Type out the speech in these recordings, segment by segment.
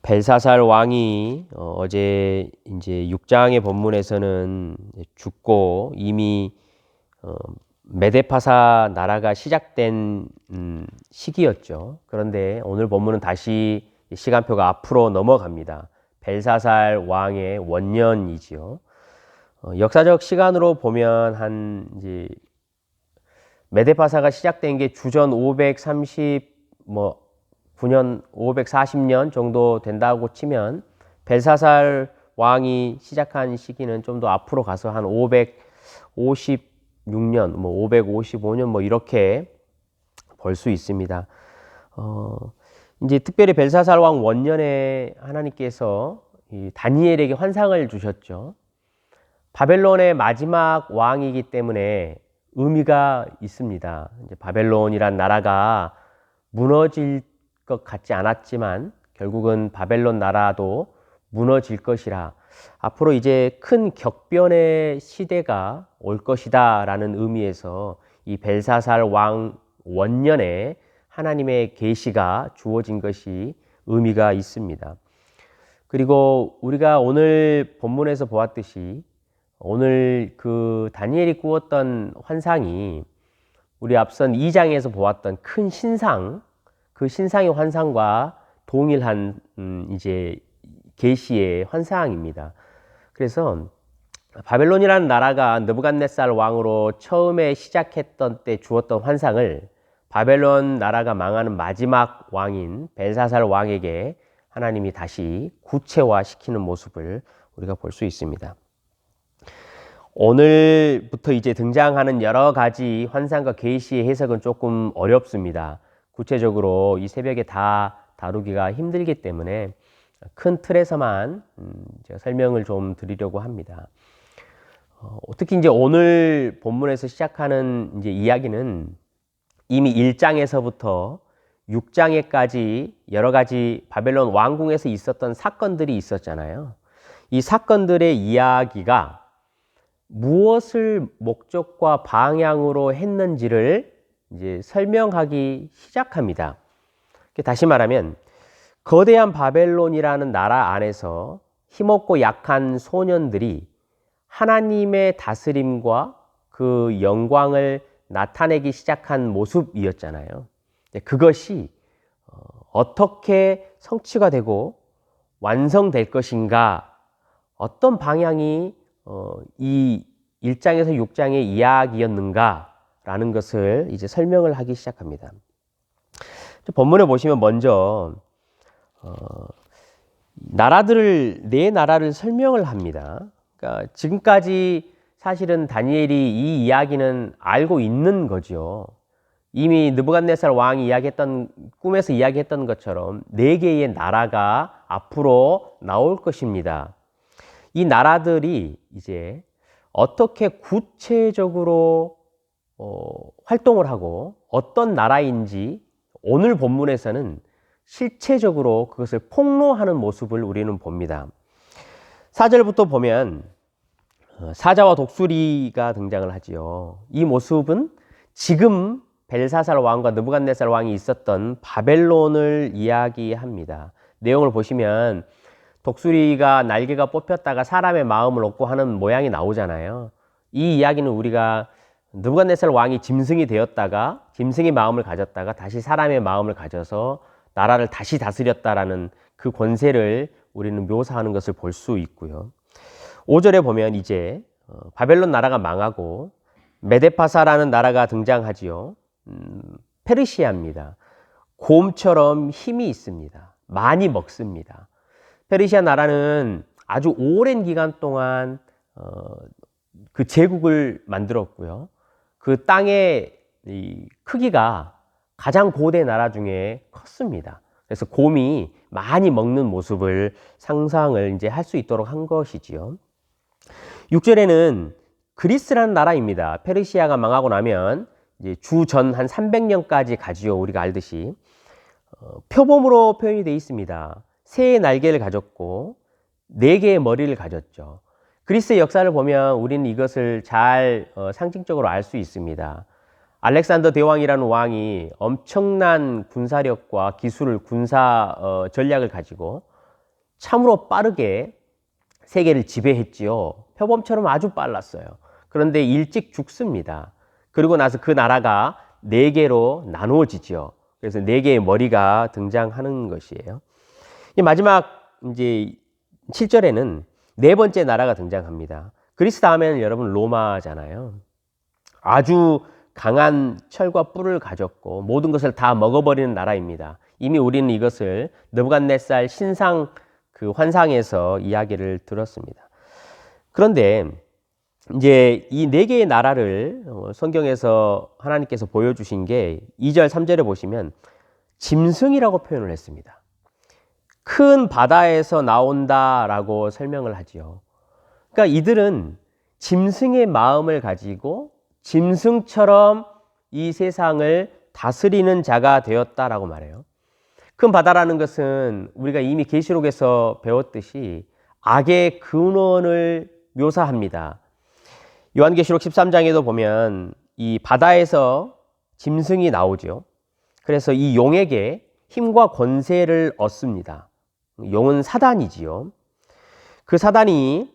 벨사살 왕이 어제 이제 6장의 본문에서는 죽고 이미 메데파사 나라가 시작된 시기였죠. 그런데 오늘 본문은 다시 시간표가 앞으로 넘어갑니다. 벨사살 왕의 원년이지요. 역사적 시간으로 보면 한 이제 메데파사가 시작된 게 주전 539년, 540년 정도 된다고 치면 벨사살 왕이 시작한 시기는 좀 더 앞으로 가서 한 556년, 555년 이렇게 볼 수 있습니다. 이제 특별히 벨사살 왕 원년에 하나님께서 이 다니엘에게 환상을 주셨죠. 바벨론의 마지막 왕이기 때문에 의미가 있습니다. 이제 바벨론이란 나라가 무너질 것 같지 않았지만 결국은 바벨론 나라도 무너질 것이라 앞으로 이제 큰 격변의 시대가 올 것이다 라는 의미에서 이 벨사살 왕 원년에 하나님의 계시가 주어진 것이 의미가 있습니다. 그리고 우리가 오늘 본문에서 보았듯이 오늘 그 다니엘이 꾸었던 환상이 우리 앞선 2장에서 보았던 큰 신상, 그 신상의 환상과 동일한 이제 계시의 환상입니다. 그래서 바벨론이라는 나라가 느부갓네살 왕으로 처음에 시작했던 때 주었던 환상을 바벨론 나라가 망하는 마지막 왕인 벨사살 왕에게 하나님이 다시 구체화시키는 모습을 우리가 볼 수 있습니다. 오늘부터 이제 등장하는 여러 가지 환상과 계시의 해석은 조금 어렵습니다. 구체적으로 이 새벽에 다 다루기가 힘들기 때문에 큰 틀에서만 제가 설명을 좀 드리려고 합니다. 특히 이제 오늘 본문에서 시작하는 이제 이야기는 이미 1장에서부터 6장에까지 여러 가지 바벨론 왕궁에서 있었던 사건들이 있었잖아요. 이 사건들의 이야기가 무엇을 목적과 방향으로 했는지를 이제 설명하기 시작합니다. 다시 말하면 거대한 바벨론이라는 나라 안에서 힘없고 약한 소년들이 하나님의 다스림과 그 영광을 나타내기 시작한 모습이었잖아요. 그것이 어떻게 성취가 되고 완성될 것인가, 어떤 방향이 이 1장에서 6장의 이야기였는가라는 것을 이제 설명을 하기 시작합니다. 본문에 보시면 먼저 네 나라를 설명을 합니다. 그러니까 지금까지 사실은 다니엘이 이 이야기는 알고 있는 거죠. 이미 느부갓네살 왕이 꿈에서 이야기했던 것처럼 4개의 나라가 앞으로 나올 것입니다. 이 나라들이 이제 어떻게 구체적으로 활동을 하고 어떤 나라인지 오늘 본문에서는 실체적으로 그것을 폭로하는 모습을 우리는 봅니다. 4절부터 보면 사자와 독수리가 등장을 하지요. 이 모습은 지금 벨사살 왕과 느부갓네살 왕이 있었던 바벨론을 이야기합니다. 내용을 보시면 독수리가 날개가 뽑혔다가 사람의 마음을 얻고 하는 모양이 나오잖아요. 이 이야기는 우리가 느부갓네살 왕이 짐승이 되었다가 짐승의 마음을 가졌다가 다시 사람의 마음을 가져서 나라를 다시 다스렸다라는 그 권세를 우리는 묘사하는 것을 볼 수 있고요. 5절에 보면 이제 바벨론 나라가 망하고 메데파사라는 나라가 등장하지요. 페르시아입니다. 곰처럼 힘이 있습니다. 많이 먹습니다. 페르시아 나라는 아주 오랜 기간 동안 그 제국을 만들었고요. 그 땅의 이 크기가 가장 고대 나라 중에 컸습니다. 그래서 곰이 많이 먹는 모습을 상상을 이제 할 수 있도록 한 것이지요. 6절에는 그리스라는 나라입니다. 페르시아가 망하고 나면 이제 주전 한 300년까지 가지요. 우리가 알듯이 표범으로 표현이 되어 있습니다. 새의 날개를 가졌고 4개의 머리를 가졌죠. 그리스의 역사를 보면 우리는 이것을 잘 상징적으로 알 수 있습니다. 알렉산더 대왕이라는 왕이 엄청난 군사력과 기술을 군사 전략을 가지고 참으로 빠르게 세계를 지배했지요. 표범처럼 아주 빨랐어요. 그런데 일찍 죽습니다. 그리고 나서 그 나라가 네 개로 나누어지죠. 그래서 네 개의 머리가 등장하는 것이에요. 마지막 이제 7절에는 네 번째 나라가 등장합니다. 그리스 다음에는 여러분 로마잖아요. 아주 강한 철과 뿔을 가졌고 모든 것을 다 먹어버리는 나라입니다. 이미 우리는 이것을 느부갓네살 신상 그 환상에서 이야기를 들었습니다. 그런데 이제 이 네 개의 나라를 성경에서 하나님께서 보여주신 게 2절, 3절에 보시면 짐승이라고 표현을 했습니다. 큰 바다에서 나온다라고 설명을 하지요. 그러니까 이들은 짐승의 마음을 가지고 짐승처럼 이 세상을 다스리는 자가 되었다라고 말해요. 큰 바다라는 것은 우리가 이미 계시록에서 배웠듯이 악의 근원을 묘사합니다. 요한계시록 13장에도 보면 이 바다에서 짐승이 나오죠. 그래서 이 용에게 힘과 권세를 얻습니다. 용은 사단이지요. 그 사단이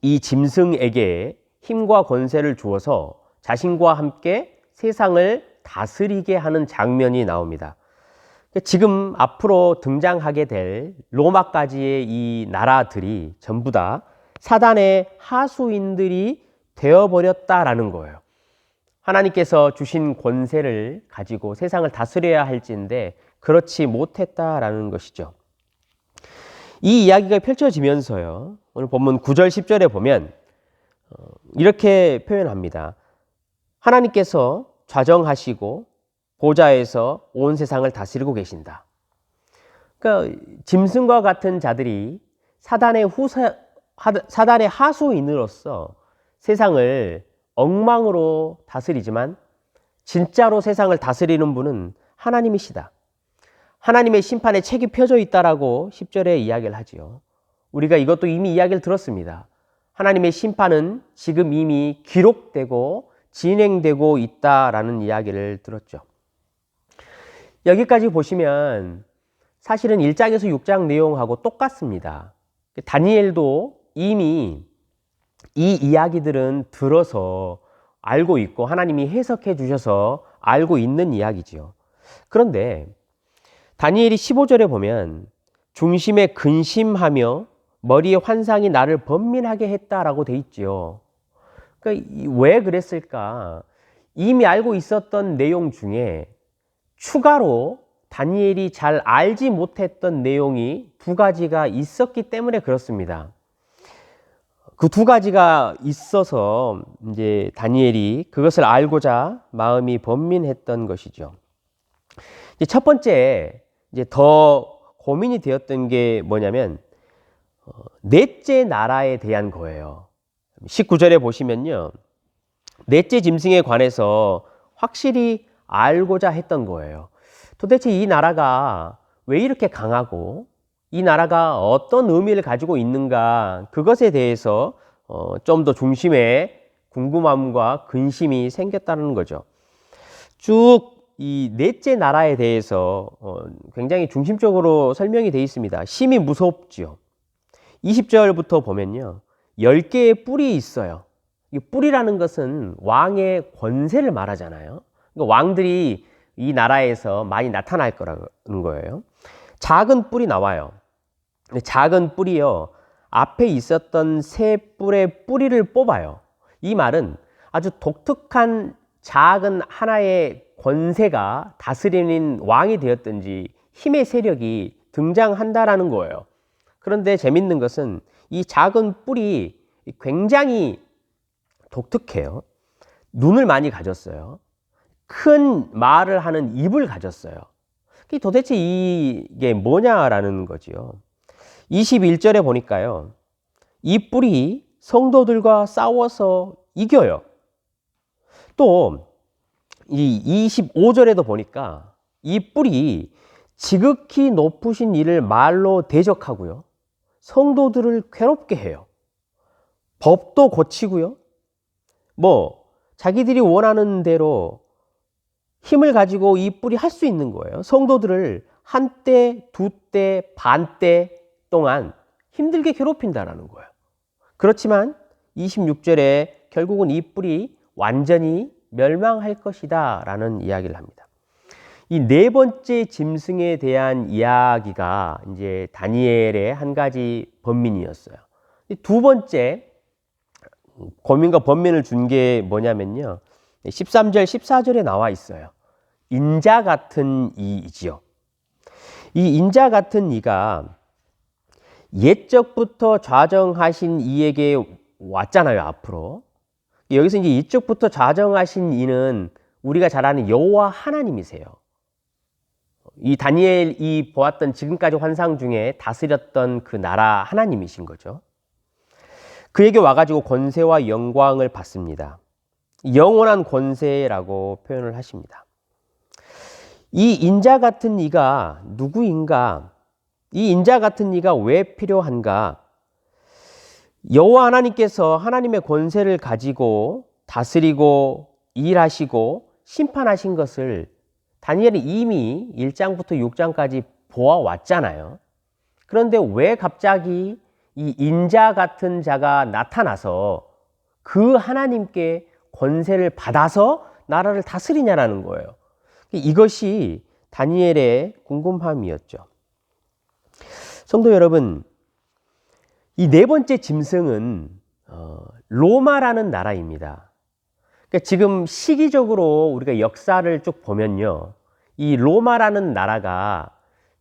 이 짐승에게 힘과 권세를 주어서 자신과 함께 세상을 다스리게 하는 장면이 나옵니다. 지금 앞으로 등장하게 될 로마까지의 이 나라들이 전부 다 사단의 하수인들이 되어버렸다라는 거예요. 하나님께서 주신 권세를 가지고 세상을 다스려야 할지인데 그렇지 못했다라는 것이죠. 이 이야기가 펼쳐지면서요. 오늘 본문 9절 10절에 보면 이렇게 표현합니다. 하나님께서 좌정하시고 보좌에서 온 세상을 다스리고 계신다. 그러니까 짐승과 같은 자들이 사단의 하수인으로서 세상을 엉망으로 다스리지만 진짜로 세상을 다스리는 분은 하나님이시다. 하나님의 심판의 책이 펴져 있다라고 10절에 이야기를 하지요. 우리가 이것도 이미 이야기를 들었습니다. 하나님의 심판은 지금 이미 기록되고 진행되고 있다라는 이야기를 들었죠. 여기까지 보시면 사실은 1장에서 6장 내용하고 똑같습니다. 다니엘도 이미 이 이야기들은 들어서 알고 있고 하나님이 해석해 주셔서 알고 있는 이야기지요. 그런데 다니엘이 15절에 보면 중심에 근심하며 머리에 환상이 나를 번민하게 했다라고 돼 있지요. 그러니까 왜 그랬을까? 이미 알고 있었던 내용 중에 추가로 다니엘이 잘 알지 못했던 내용이 두 가지가 있었기 때문에 그렇습니다. 그 두 가지가 있어서 이제 다니엘이 그것을 알고자 마음이 번민했던 것이죠. 이제 첫 번째 이제 더 고민이 되었던 게 뭐냐면 넷째 나라에 대한 거예요. 19절에 보시면요. 넷째 짐승에 관해서 확실히 알고자 했던 거예요. 도대체 이 나라가 왜 이렇게 강하고 이 나라가 어떤 의미를 가지고 있는가 그것에 대해서 좀 더 중심에 궁금함과 근심이 생겼다는 거죠. 쭉 이 넷째 나라에 대해서 굉장히 중심적으로 설명이 되어 있습니다. 심히 무섭지요. 20절부터 보면요. 10개의 뿔이 있어요. 이 뿔이라는 것은 왕의 권세를 말하잖아요. 그러니까 왕들이 이 나라에서 많이 나타날 거라는 거예요. 작은 뿔이 나와요. 작은 뿔이요. 앞에 있었던 세 뿔의 뿌리를 뽑아요. 이 말은 아주 독특한 작은 하나의 권세가 다스리는 왕이 되었든지 힘의 세력이 등장한다라는 거예요. 그런데 재밌는 것은 이 작은 뿔이 굉장히 독특해요. 눈을 많이 가졌어요. 큰 말을 하는 입을 가졌어요. 도대체 이게 뭐냐라는 거지요. 21절에 보니까요. 이 뿔이 성도들과 싸워서 이겨요. 또 이 25절에도 보니까 이 뿔이 지극히 높으신 이를 말로 대적하고요. 성도들을 괴롭게 해요. 법도 고치고요. 자기들이 원하는 대로 힘을 가지고 이 뿔이 할 수 있는 거예요. 성도들을 한 때, 두 때, 반 때 동안 힘들게 괴롭힌다라는 거예요. 그렇지만 26절에 결국은 이 뿔이 완전히 멸망할 것이다 라는 이야기를 합니다. 이 네 번째 짐승에 대한 이야기가 이제 다니엘의 한 가지 번민이었어요. 두 번째 고민과 번민을 준 게 뭐냐면요. 13절, 14절에 나와 있어요. 인자 같은 이지요. 이 인자 같은 이가 옛적부터 좌정하신 이에게 왔잖아요, 앞으로. 여기서 이제 이쪽부터 좌정하신 이는 우리가 잘 아는 여호와 하나님이세요. 이 다니엘이 보았던 지금까지 환상 중에 다스렸던 그 나라 하나님이신 거죠. 그에게 와가지고 권세와 영광을 받습니다. 영원한 권세라고 표현을 하십니다. 이 인자 같은 이가 누구인가? 이 인자 같은 이가 왜 필요한가? 여호와 하나님께서 하나님의 권세를 가지고 다스리고 일하시고 심판하신 것을 다니엘이 이미 1장부터 6장까지 보아왔잖아요. 그런데 왜 갑자기 이 인자 같은 자가 나타나서 그 하나님께 권세를 받아서 나라를 다스리냐라는 거예요. 이것이 다니엘의 궁금함이었죠. 성도 여러분, 이 네 번째 짐승은 로마라는 나라입니다. 그러니까 지금 시기적으로 우리가 역사를 쭉 보면요, 이 로마라는 나라가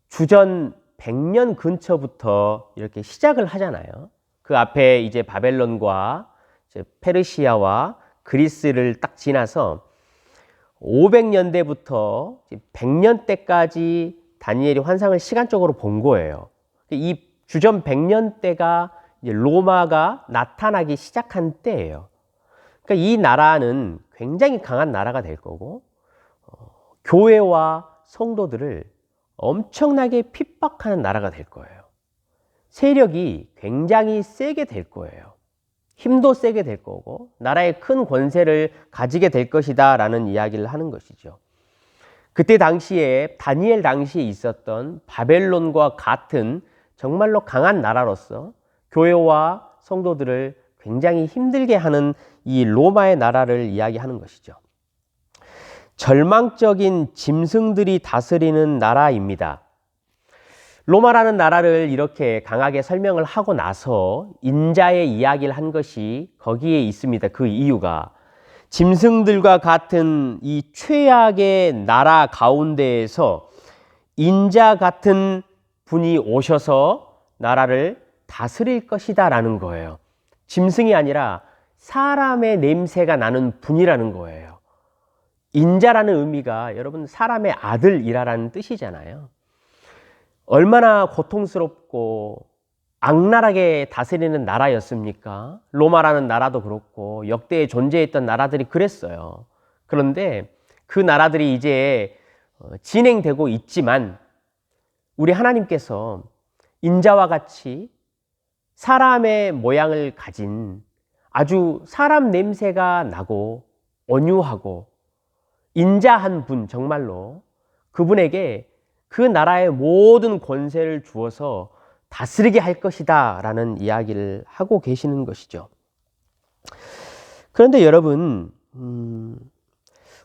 주전 100년 근처부터 이렇게 시작을 하잖아요. 그 앞에 이제 바벨론과 이제 페르시아와 그리스를 딱 지나서 500년대부터 100년대까지 다니엘이 환상을 시간적으로 본 거예요. 이 주전 100년대가 이제 로마가 나타나기 시작한 때예요. 그러니까 이 나라는 굉장히 강한 나라가 될 거고, 교회와 성도들을 엄청나게 핍박하는 나라가 될 거예요. 세력이 굉장히 세게 될 거예요. 힘도 세게 될 거고, 나라의 큰 권세를 가지게 될 것이다 라는 이야기를 하는 것이죠. 그때 당시에 다니엘 당시에 있었던 바벨론과 같은 정말로 강한 나라로서 교회와 성도들을 굉장히 힘들게 하는 이 로마의 나라를 이야기하는 것이죠. 절망적인 짐승들이 다스리는 나라입니다. 로마라는 나라를 이렇게 강하게 설명을 하고 나서 인자의 이야기를 한 것이 거기에 있습니다. 그 이유가 짐승들과 같은 이 최악의 나라 가운데에서 인자 같은 분이 오셔서 나라를 다스릴 것이다 라는 거예요. 짐승이 아니라 사람의 냄새가 나는 분이라는 거예요. 인자라는 의미가 여러분 사람의 아들이라는 뜻이잖아요. 얼마나 고통스럽고 악랄하게 다스리는 나라였습니까? 로마라는 나라도 그렇고 역대에 존재했던 나라들이 그랬어요. 그런데 그 나라들이 이제 진행되고 있지만 우리 하나님께서 인자와 같이 사람의 모양을 가진 아주 사람 냄새가 나고 온유하고 인자한 분, 정말로 그분에게 그 나라의 모든 권세를 주어서 다스리게 할 것이다 라는 이야기를 하고 계시는 것이죠. 그런데 여러분,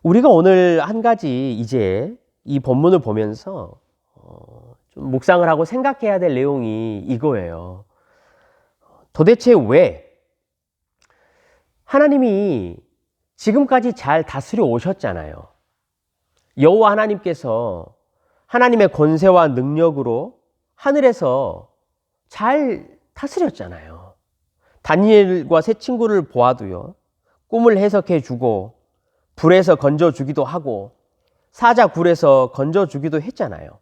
우리가 오늘 한 가지 이제 이 본문을 보면서 좀 묵상을 하고 생각해야 될 내용이 이거예요. 도대체 왜 하나님이 지금까지 잘 다스려 오셨잖아요. 여호와 하나님께서 하나님의 권세와 능력으로 하늘에서 잘 다스렸잖아요. 다니엘과 세 친구를 보아도요, 꿈을 해석해 주고 불에서 건져 주기도 하고 사자 굴에서 건져 주기도 했잖아요.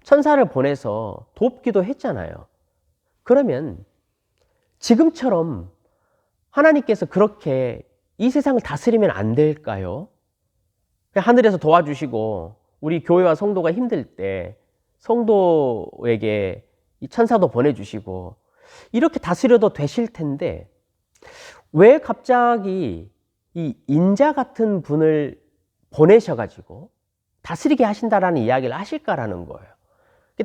천사를 보내서 돕기도 했잖아요. 그러면 지금처럼 하나님께서 그렇게 이 세상을 다스리면 안 될까요? 하늘에서 도와주시고 우리 교회와 성도가 힘들 때 성도에게 이 천사도 보내주시고 이렇게 다스려도 되실 텐데 왜 갑자기 이 인자 같은 분을 보내셔가지고 다스리게 하신다라는 이야기를 하실까라는 거예요.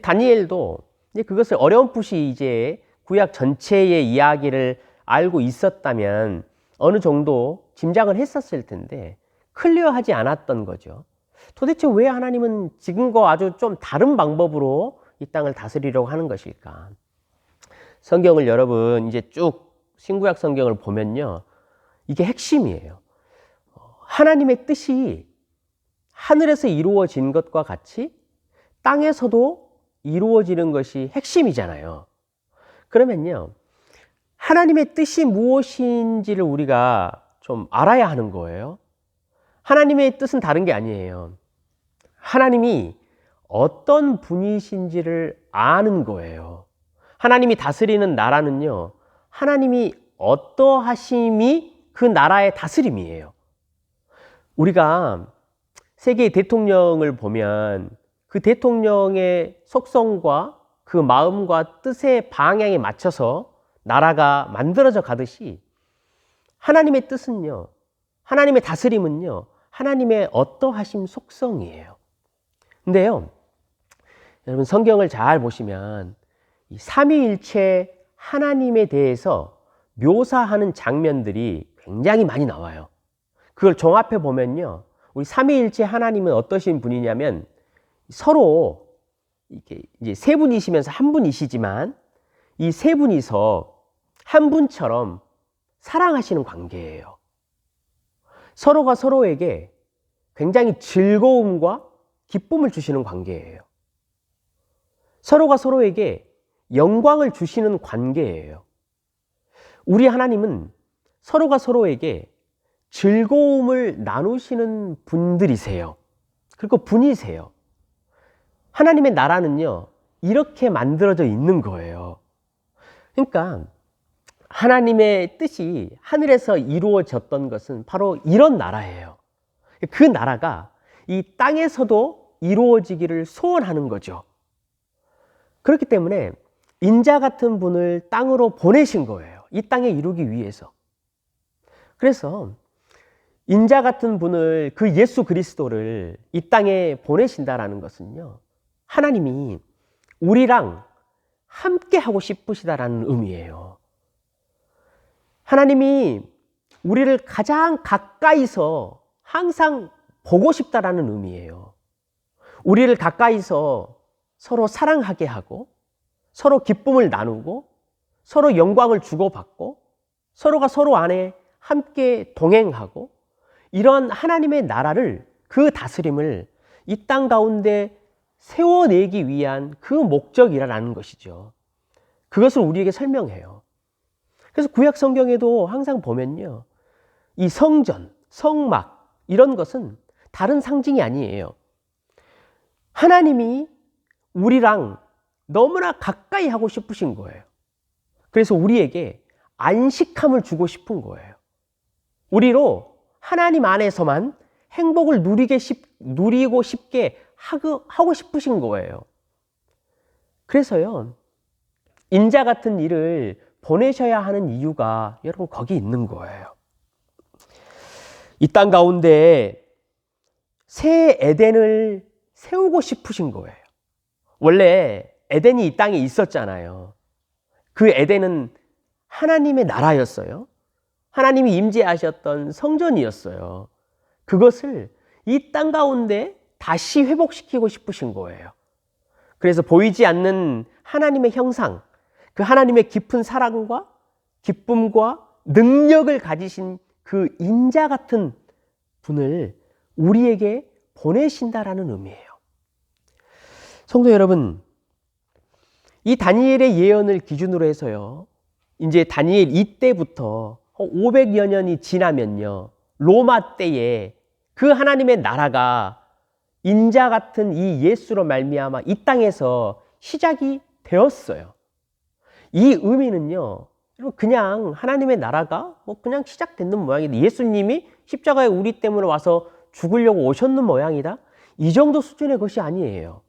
다니엘도 그것을 어렴풋이 이제 구약 전체의 이야기를 알고 있었다면 어느 정도 짐작을 했었을 텐데 클리어하지 않았던 거죠. 도대체 왜 하나님은 지금과 아주 좀 다른 방법으로 이 땅을 다스리려고 하는 것일까? 성경을 여러분 이제 쭉 신구약 성경을 보면요, 이게 핵심이에요. 하나님의 뜻이 하늘에서 이루어진 것과 같이 땅에서도 이루어지는 것이 핵심이잖아요. 그러면요, 하나님의 뜻이 무엇인지를 우리가 좀 알아야 하는 거예요. 하나님의 뜻은 다른 게 아니에요. 하나님이 어떤 분이신지를 아는 거예요. 하나님이 다스리는 나라는요, 하나님이 어떠하심이 그 나라의 다스림이에요. 우리가 세계의 대통령을 보면 그 대통령의 속성과 그 마음과 뜻의 방향에 맞춰서 나라가 만들어져 가듯이 하나님의 뜻은요, 하나님의 다스림은요, 하나님의 어떠하심 속성이에요. 근데요, 여러분 성경을 잘 보시면 이 삼위일체 하나님에 대해서 묘사하는 장면들이 굉장히 많이 나와요. 그걸 종합해 보면요, 우리 삼위일체 하나님은 어떠신 분이냐면 서로 이렇게 이제 세 분이시면서 한 분이시지만 이 세 분이서 한 분처럼 사랑하시는 관계예요. 서로가 서로에게 굉장히 즐거움과 기쁨을 주시는 관계예요. 서로가 서로에게 영광을 주시는 관계예요. 우리 하나님은 서로가 서로에게 즐거움을 나누시는 분들이세요. 그리고 분이세요. 하나님의 나라는요, 이렇게 만들어져 있는 거예요. 그러니까 하나님의 뜻이 하늘에서 이루어졌던 것은 바로 이런 나라예요. 그 나라가 이 땅에서도 이루어지기를 소원하는 거죠. 그렇기 때문에 인자 같은 분을 땅으로 보내신 거예요. 이 땅에 이루기 위해서. 그래서 인자 같은 분을, 그 예수 그리스도를 이 땅에 보내신다라는 것은요, 하나님이 우리랑 함께 하고 싶으시다라는 의미예요. 하나님이 우리를 가장 가까이서 항상 보고 싶다라는 의미예요. 우리를 가까이서 서로 사랑하게 하고, 서로 기쁨을 나누고, 서로 영광을 주고받고, 서로가 서로 안에 함께 동행하고, 이런 하나님의 나라를, 그 다스림을 이 땅 가운데 세워내기 위한 그 목적이라는 것이죠. 그것을 우리에게 설명해요. 그래서 구약 성경에도 항상 보면요, 이 성전, 성막 이런 것은 다른 상징이 아니에요. 하나님이 우리랑 너무나 가까이 하고 싶으신 거예요. 그래서 우리에게 안식함을 주고 싶은 거예요. 우리로 하나님 안에서만 행복을 누리고 싶게 하고 싶으신 거예요. 그래서요, 인자 같은 일을 보내셔야 하는 이유가 여러분 거기 있는 거예요. 이 땅 가운데 새 에덴을 세우고 싶으신 거예요. 원래 에덴이 이 땅에 있었잖아요. 그 에덴은 하나님의 나라였어요. 하나님이 임재하셨던 성전이었어요. 그것을 이 땅 가운데 다시 회복시키고 싶으신 거예요. 그래서 보이지 않는 하나님의 형상, 그 하나님의 깊은 사랑과 기쁨과 능력을 가지신 그 인자 같은 분을 우리에게 보내신다라는 의미예요. 성도 여러분, 이 다니엘의 예언을 기준으로 해서요, 이제 다니엘 이때부터 500여 년이 지나면요, 로마 때에 그 하나님의 나라가 인자 같은 이 예수로 말미암아 이 땅에서 시작이 되었어요. 이 의미는요, 그냥 하나님의 나라가 그냥 시작되는 모양이다. 예수님이 십자가에 우리 때문에 와서 죽으려고 오셨는 모양이다. 이 정도 수준의 것이 아니에요.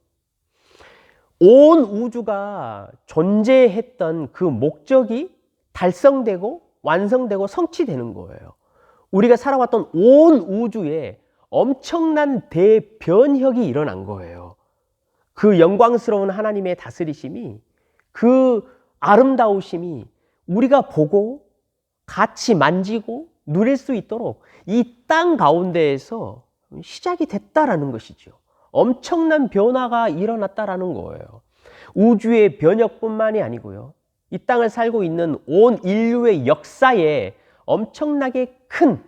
온 우주가 존재했던 그 목적이 달성되고 완성되고 성취되는 거예요. 우리가 살아왔던 온 우주에 엄청난 대변혁이 일어난 거예요. 그 영광스러운 하나님의 다스리심이 그 아름다우심이 우리가 보고 같이 만지고 누릴 수 있도록 이 땅 가운데에서 시작이 됐다라는 것이죠. 엄청난 변화가 일어났다라는 거예요. 우주의 변혁뿐만이 아니고요. 이 땅을 살고 있는 온 인류의 역사에 엄청나게 큰,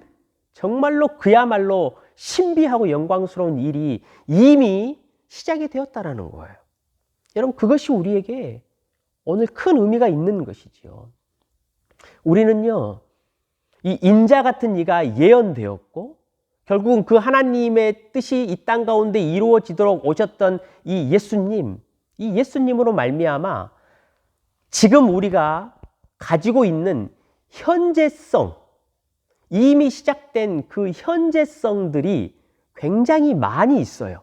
정말로 그야말로 신비하고 영광스러운 일이 이미 시작이 되었다라는 거예요. 여러분, 그것이 우리에게 오늘 큰 의미가 있는 것이지요. 우리는요, 이 인자 같은 이가 예언되었고 결국은 그 하나님의 뜻이 이 땅 가운데 이루어지도록 오셨던 이 예수님으로 말미암아 지금 우리가 가지고 있는 현재성, 이미 시작된 그 현재성들이 굉장히 많이 있어요.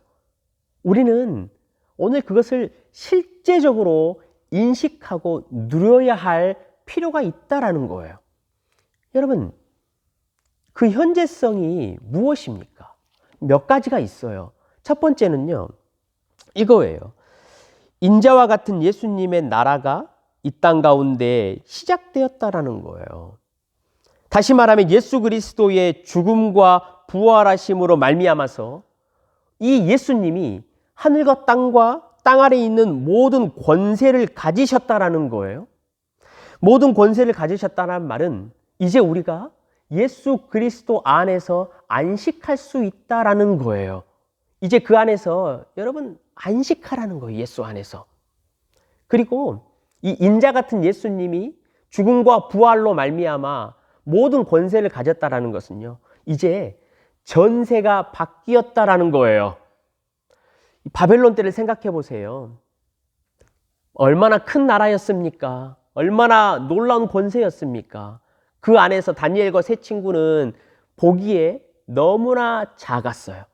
우리는 오늘 그것을 실제적으로 인식하고 누려야 할 필요가 있다라는 거예요. 여러분, 그 현재성이 무엇입니까? 몇 가지가 있어요. 첫 번째는요, 이거예요. 인자와 같은 예수님의 나라가 이 땅 가운데 시작되었다라는 거예요. 다시 말하면 예수 그리스도의 죽음과 부활하심으로 말미암아서 이 예수님이 하늘과 땅 아래에 있는 모든 권세를 가지셨다라는 거예요. 모든 권세를 가지셨다는 말은 이제 우리가 예수 그리스도 안에서 안식할 수 있다라는 거예요. 이제 그 안에서 여러분 안식하라는 거예요. 예수 안에서. 그리고 이 인자 같은 예수님이 죽음과 부활로 말미암아 모든 권세를 가졌다라는 것은요, 이제 전세가 바뀌었다라는 거예요. 바벨론 때를 생각해 보세요. 얼마나 큰 나라였습니까? 얼마나 놀라운 권세였습니까? 그 안에서 다니엘과 세 친구는 보기에 너무나 작았어요.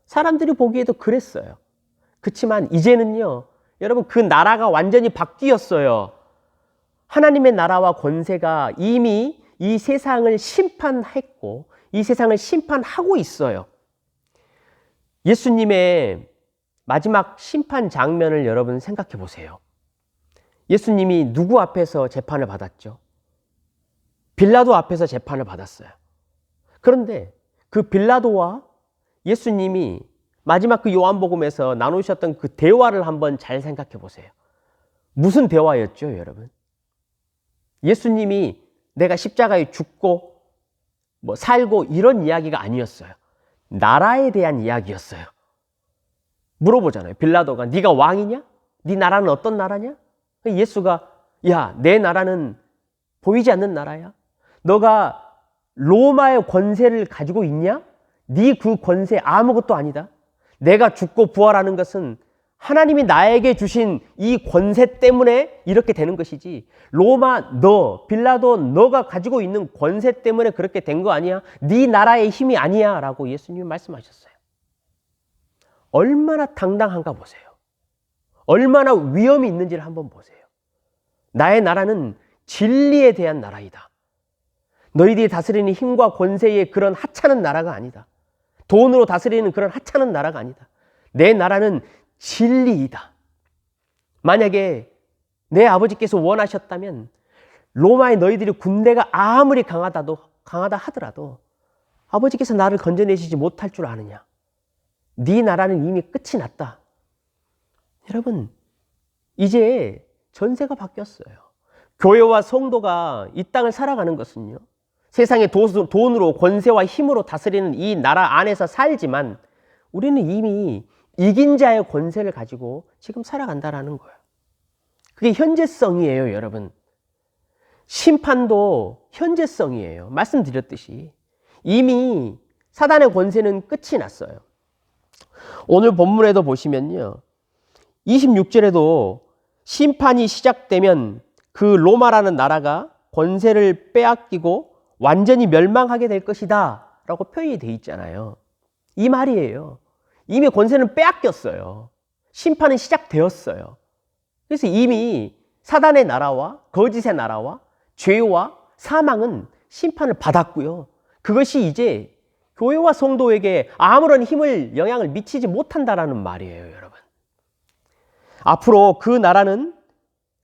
사람들이 보기에도 그랬어요. 그렇지만 이제는요, 여러분, 그 나라가 완전히 바뀌었어요. 하나님의 나라와 권세가 이미 이 세상을 심판했고 이 세상을 심판하고 있어요. 예수님의 마지막 심판 장면을 여러분 생각해 보세요. 예수님이 누구 앞에서 재판을 받았죠? 빌라도 앞에서 재판을 받았어요. 그런데 그 빌라도와 예수님이 마지막 그 요한복음에서 나누셨던 그 대화를 한번 잘 생각해 보세요. 무슨 대화였죠, 여러분? 예수님이 내가 십자가에 죽고 살고 이런 이야기가 아니었어요. 나라에 대한 이야기였어요. 물어보잖아요. 빌라도가 네가 왕이냐? 네 나라는 어떤 나라냐? 예수가 야, 내 나라는 보이지 않는 나라야. 너가 로마의 권세를 가지고 있냐? 네 그 권세 아무것도 아니다. 내가 죽고 부활하는 것은 하나님이 나에게 주신 이 권세 때문에 이렇게 되는 것이지, 로마 빌라도 너가 가지고 있는 권세 때문에 그렇게 된 거 아니야? 네 나라의 힘이 아니야 라고 예수님이 말씀하셨어요. 얼마나 당당한가 보세요. 얼마나 위험이 있는지를 한번 보세요. 나의 나라는 진리에 대한 나라이다. 너희들이 다스리는 힘과 권세의 그런 하찮은 나라가 아니다. 돈으로 다스리는 그런 하찮은 나라가 아니다. 내 나라는 진리이다. 만약에 내 아버지께서 원하셨다면 로마의 너희들이 군대가 아무리 강하다 하더라도 아버지께서 나를 건져내시지 못할 줄 아느냐. 네 나라는 이미 끝이 났다. 여러분, 이제 전세가 바뀌었어요. 교회와 성도가 이 땅을 살아가는 것은요, 세상의 돈으로 권세와 힘으로 다스리는 이 나라 안에서 살지만 우리는 이미 이긴 자의 권세를 가지고 지금 살아간다라는 거예요. 그게 현재성이에요, 여러분. 심판도 현재성이에요. 말씀드렸듯이 이미 사단의 권세는 끝이 났어요. 오늘 본문에도 보시면요, 26절에도 심판이 시작되면 그 로마라는 나라가 권세를 빼앗기고 완전히 멸망하게 될 것이다 라고 표현이 되어 있잖아요. 이 말이에요. 이미 권세는 빼앗겼어요. 심판은 시작되었어요. 그래서 이미 사단의 나라와 거짓의 나라와 죄와 사망은 심판을 받았고요. 그것이 이제 교회와 성도에게 아무런 영향을 미치지 못한다라는 말이에요, 여러분. 앞으로 그 나라는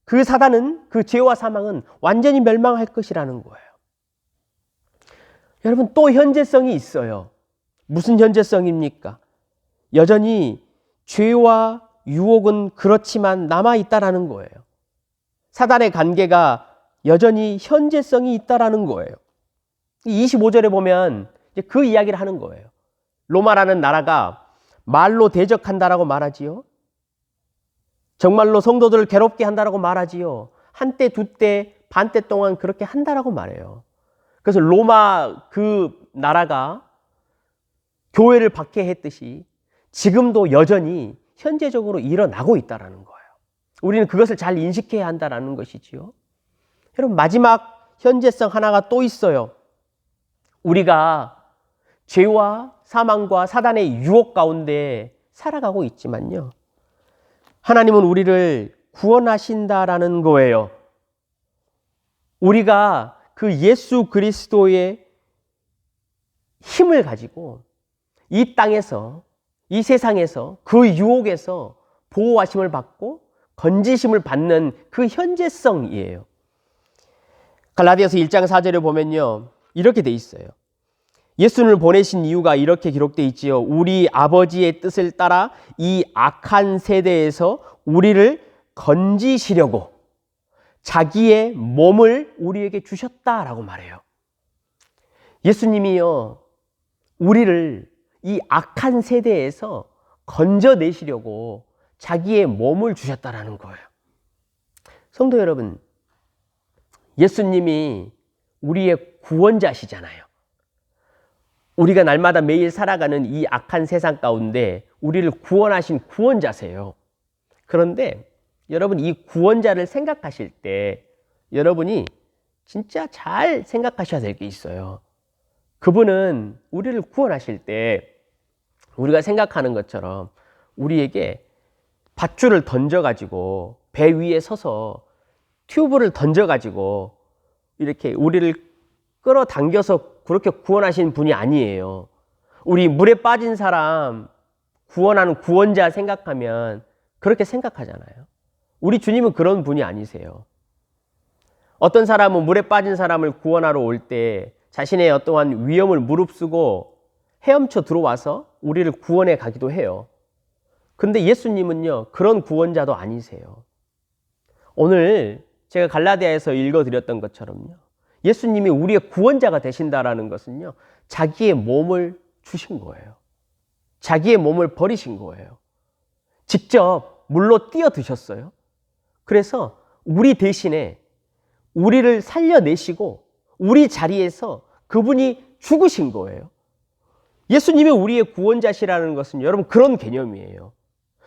그 사단은, 그 죄와 사망은 완전히 멸망할 것이라는 거예요. 여러분, 또 현재성이 있어요. 무슨 현재성입니까? 여전히 죄와 유혹은 그렇지만 남아있다라는 거예요. 사단의 관계가 여전히 현재성이 있다라는 거예요. 25절에 보면 이제 그 이야기를 하는 거예요. 로마라는 나라가 말로 대적한다라고 말하지요. 정말로 성도들을 괴롭게 한다라고 말하지요. 한때, 두때, 반때 동안 그렇게 한다라고 말해요. 그래서 로마 그 나라가 교회를 박해했듯이 지금도 여전히 현재적으로 일어나고 있다라는 거예요. 우리는 그것을 잘 인식해야 한다라는 것이지요. 여러분, 마지막 현재성 하나가 또 있어요. 우리가 죄와 사망과 사단의 유혹 가운데 살아가고 있지만요, 하나님은 우리를 구원하신다라는 거예요. 우리가 그 예수 그리스도의 힘을 가지고 이 땅에서, 이 세상에서, 그 유혹에서 보호하심을 받고 건지심을 받는 그 현재성이에요. 갈라디아서 1장 4절에 보면요, 이렇게 돼 있어요. 예수를 보내신 이유가 이렇게 기록되어 있지요. 우리 아버지의 뜻을 따라 이 악한 세대에서 우리를 건지시려고 자기의 몸을 우리에게 주셨다라고 말해요. 예수님이요, 우리를 이 악한 세대에서 건져내시려고 자기의 몸을 주셨다라는 거예요. 성도 여러분, 예수님이 우리의 구원자시잖아요. 우리가 날마다 매일 살아가는 이 악한 세상 가운데 우리를 구원하신 구원자세요. 그런데 여러분, 이 구원자를 생각하실 때 여러분이 진짜 잘 생각하셔야 될 게 있어요. 그분은 우리를 구원하실 때 우리가 생각하는 것처럼 우리에게 밧줄을 던져가지고 배 위에 서서 튜브를 던져가지고 이렇게 우리를 끌어당겨서 그렇게 구원하신 분이 아니에요. 우리 물에 빠진 사람 구원하는 구원자 생각하면 그렇게 생각하잖아요. 우리 주님은 그런 분이 아니세요. 어떤 사람은 물에 빠진 사람을 구원하러 올 때 자신의 어떠한 위험을 무릅쓰고 헤엄쳐 들어와서 우리를 구원해 가기도 해요. 근데 예수님은요, 그런 구원자도 아니세요. 오늘 제가 갈라디아에서 읽어드렸던 것처럼요, 예수님이 우리의 구원자가 되신다라는 것은요, 자기의 몸을 주신 거예요. 자기의 몸을 버리신 거예요. 직접 물로 뛰어 드셨어요. 그래서 우리 대신에 우리를 살려내시고 우리 자리에서 그분이 죽으신 거예요. 예수님이 우리의 구원자시라는 것은 여러분 그런 개념이에요.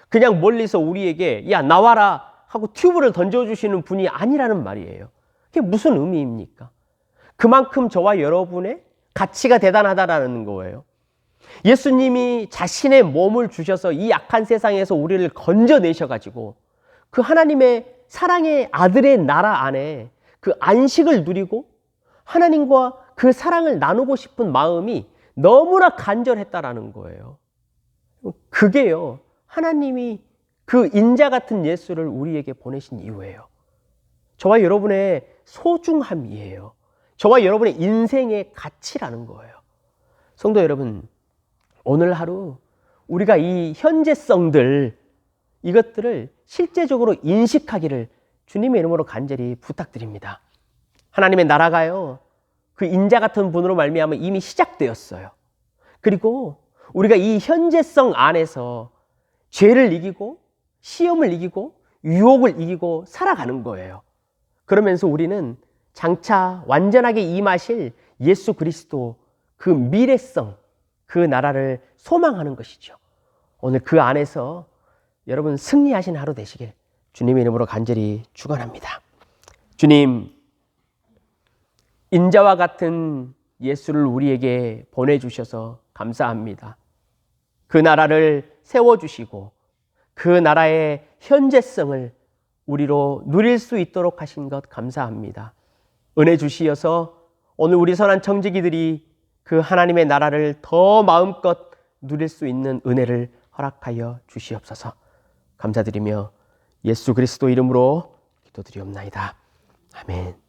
그냥 멀리서 우리에게 야 나와라 하고 튜브를 던져주시는 분이 아니라는 말이에요. 그게 무슨 의미입니까? 그만큼 저와 여러분의 가치가 대단하다라는 거예요. 예수님이 자신의 몸을 주셔서 이 악한 세상에서 우리를 건져내셔가지고 그 하나님의 사랑의 아들의 나라 안에 그 안식을 누리고 하나님과 그 사랑을 나누고 싶은 마음이 너무나 간절했다라는 거예요. 그게요, 하나님이 그 인자 같은 예수를 우리에게 보내신 이유예요. 저와 여러분의 소중함이에요. 저와 여러분의 인생의 가치라는 거예요. 성도 여러분, 오늘 하루 우리가 이 현재성들, 이것들을 실제적으로 인식하기를 주님의 이름으로 간절히 부탁드립니다. 하나님의 나라가요, 그 인자 같은 분으로 말미암아 이미 시작되었어요. 그리고 우리가 이 현재성 안에서 죄를 이기고 시험을 이기고 유혹을 이기고 살아가는 거예요. 그러면서 우리는 장차 완전하게 임하실 예수 그리스도 그 미래성, 그 나라를 소망하는 것이죠. 오늘 그 안에서 여러분 승리하신 하루 되시길 주님의 이름으로 간절히 축원합니다. 주님, 인자와 같은 예수를 우리에게 보내주셔서 감사합니다. 그 나라를 세워주시고 그 나라의 현재성을 우리로 누릴 수 있도록 하신 것 감사합니다. 은혜 주시어서 오늘 우리 선한 청지기들이 그 하나님의 나라를 더 마음껏 누릴 수 있는 은혜를 허락하여 주시옵소서. 감사드리며 예수 그리스도 이름으로 기도드리옵나이다. 아멘.